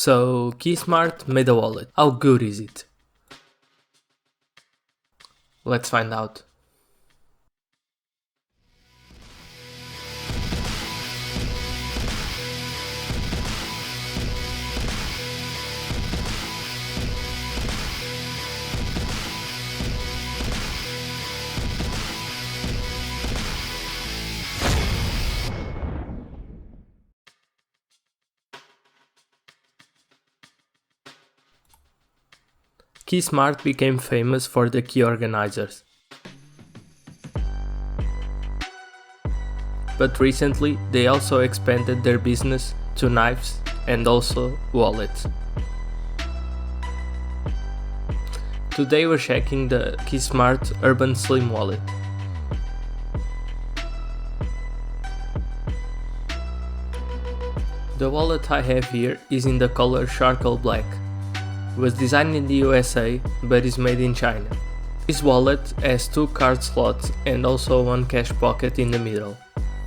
So Keysmart made a wallet. How good is it? Let's find out. Keysmart became famous for the key organizers. But recently they also expanded their business to knives and also wallets. Today we're checking the Keysmart Urban Slim Wallet. The wallet I have here is in the color charcoal black. It was designed in the USA but is made in China. This wallet has 2 card slots and also one cash pocket in the middle.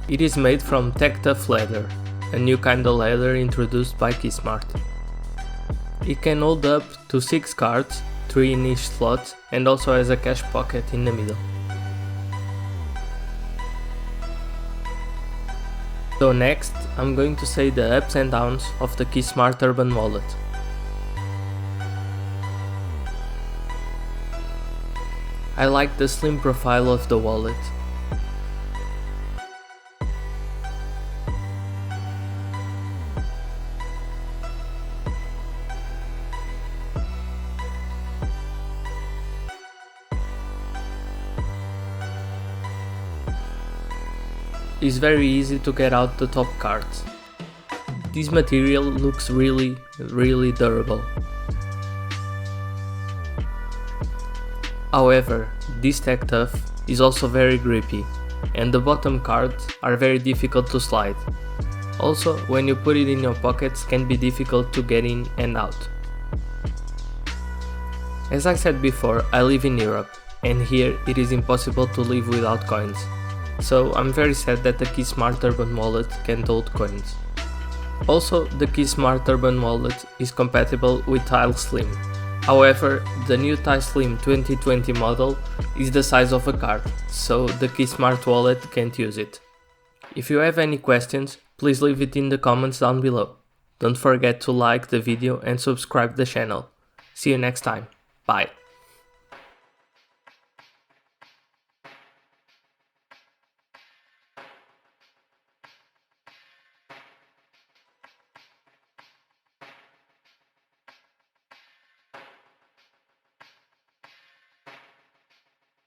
It is made from Tech Tough leather, a new kind of leather introduced by Keysmart. It can hold up to 6 cards, 3 in each slot, and also has a cash pocket in the middle. So next, I'm going to say the ups and downs of the Keysmart Urban Wallet. I like the slim profile of the wallet. It's very easy to get out the top cards. This material looks really durable. However, this Tech Tough is also very grippy, and the bottom cards are very difficult to slide. Also, when you put it in your pockets, can be difficult to get in and out. As I said before, I live in Europe, and here it is impossible to live without coins. So I'm very sad that the Keysmart Urban Wallet can't hold coins. Also, the Keysmart Urban Wallet is compatible with Tile Slim. However, the new Tile Slim 2020 model is the size of a card, so the Keysmart wallet can't use it. If you have any questions, please leave it in the comments down below. Don't forget to like the video and subscribe the channel. See you next time. Bye.